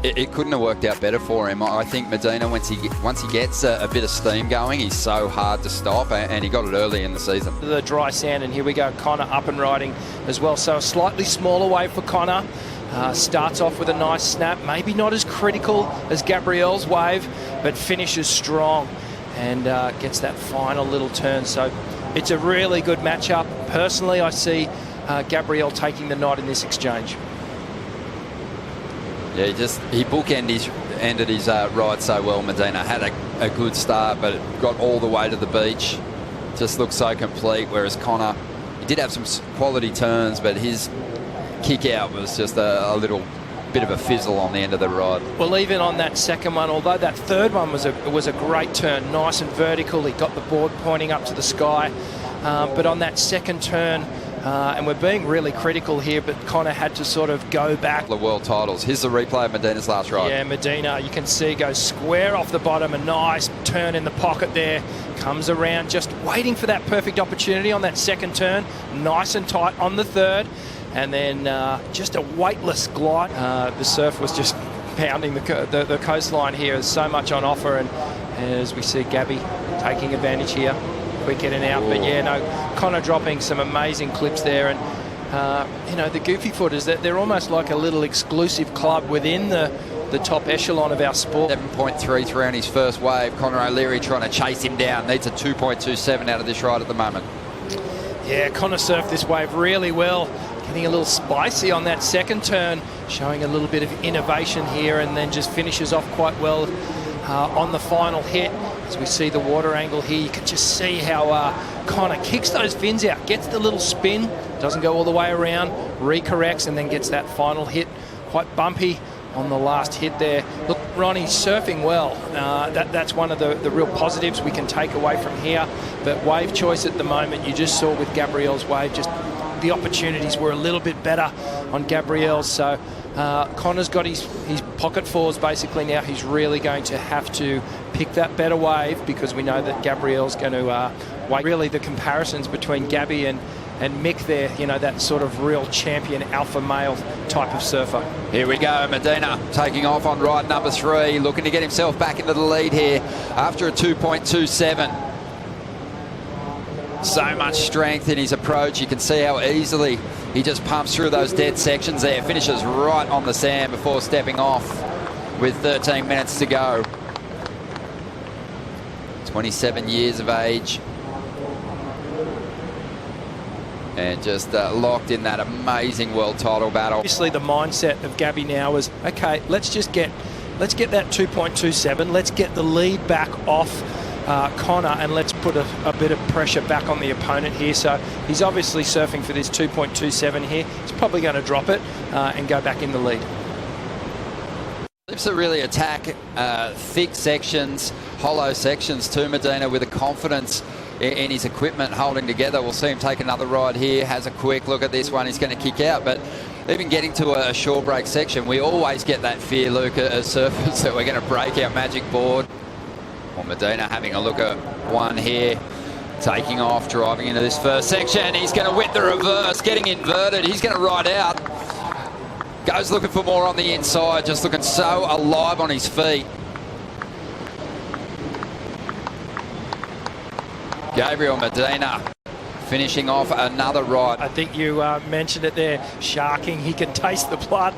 it couldn't have worked out better for him. I think Medina, once he gets a bit of steam going, he's so hard to stop, and he got it early in the season. The dry sand, and here we go, Connor up and riding as well. So a slightly smaller wave for Connor. Starts off with a nice snap, maybe not as critical as Gabriel's wave, but finishes strong and gets that final little turn. So it's a really good matchup. Personally, I see Gabriel taking the nod in this exchange. Yeah, he ended his ride so well. Medina had a good start, but got all the way to the beach. Just looked so complete, whereas Connor, he did have some quality turns, but his kick out was just a little bit of a fizzle on the end of the ride. Well, even on that second one, although that third one was a great turn, nice and vertical, he got the board pointing up to the sky, but on that second turn, and we're being really critical here, but Connor had to sort of go back. The world titles. Here's the replay of Medina's last ride. Yeah, Medina, you can see, goes square off the bottom, a nice turn in the pocket there, comes around, just waiting for that perfect opportunity on that second turn, nice and tight on the third, and then just a weightless glide. The surf was just pounding the coastline here. There's so much on offer, and as we see Gabby taking advantage here. Quick in and out. Ooh. But yeah, no, Connor dropping some amazing clips there, and you know, the goofy footers, they're almost like a little exclusive club within the top echelon of our sport. 7.33 on his first wave. Conor O'Leary trying to chase him down. Needs a 2.27 out of this ride at the moment. Yeah, Connor surfed this wave really well, getting a little spicy on that second turn, showing a little bit of innovation here, and then just finishes off quite well on the final hit. As we see the water angle here, you can just see how Connor kicks those fins out, gets the little spin, doesn't go all the way around, recorrects, and then gets that final hit. Quite bumpy on the last hit there. Look, Ronnie's surfing well. That's one of the real positives we can take away from here. But wave choice at the moment, you just saw with Gabriel's wave, just the opportunities were a little bit better on Gabriel's. So Connor's got his pocket fours basically now. He's really going to have to pick that better wave, because we know that Gabriel's going to wait. Really the comparisons between Gabby and Mick there, you know, that sort of real champion alpha male type of surfer. Here we go, Medina taking off on ride number 3, looking to get himself back into the lead here after a 2.27. So much strength in his approach. You can see how easily he just pumps through those dead sections there. Finishes right on the sand before stepping off with 13 minutes to go. 27 years of age. And just locked in that amazing world title battle. Obviously the mindset of Gabby now is, okay, let's get that 2.27. Let's get the lead back off Connor, and let's put a bit of pressure back on the opponent here. So he's obviously surfing for this 2.27 here. He's probably going to drop it and go back in the lead. Lips to really attack thick sections, hollow sections too, Medina, with a confidence in his equipment holding together. We'll see him take another ride here. Has a quick look at this one. He's going to kick out, but even getting to a shore break section, we always get that fear, Luke, as surfers, that we're going to break our magic board. Well, Medina having a look at one here, taking off, driving into this first section. He's going to whip the reverse, getting inverted. He's going to ride out. Goes looking for more on the inside, just looking so alive on his feet. Gabriel Medina finishing off another ride. I think you mentioned it there, sharking. He can taste the blood,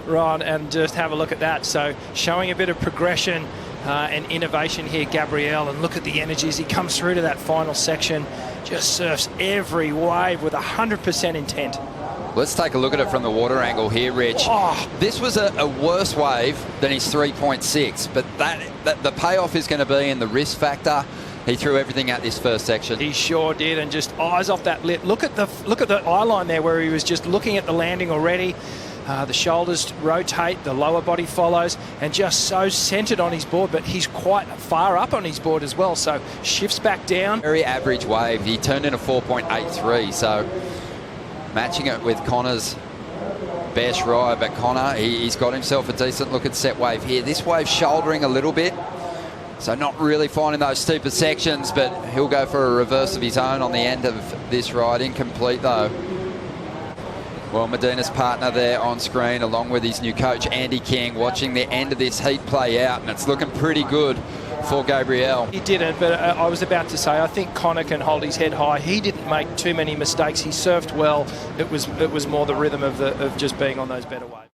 Ron, and just have a look at that. So showing a bit of progression and innovation here, Gabriel, and look at the energy as he comes through to that final section. Just surfs every wave with 100% intent. Let's take a look at it from the water angle here, Rich. Oh. This was a worse wave than his 3.6, but that the payoff is going to be in the risk factor. He threw everything at this first section. He sure did, and just eyes off that lip. Look at the eye line there, where he was just looking at the landing already. The shoulders rotate, the lower body follows, and just so centered on his board, but he's quite far up on his board as well, so shifts back down. Very average wave. He turned in a 4.83, so matching it with Connor's best ride. But Connor, he's got himself a decent look at set wave here. This wave shouldering a little bit, so not really finding those steeper sections, but he'll go for a reverse of his own on the end of this ride. Incomplete though. Well, Medina's partner there on screen, along with his new coach, Andy King, watching the end of this heat play out, and it's looking pretty good for Gabriel. He didn't, but I was about to say, I think Connor can hold his head high. He didn't make too many mistakes. He surfed well. It was more the rhythm of just being on those better waves.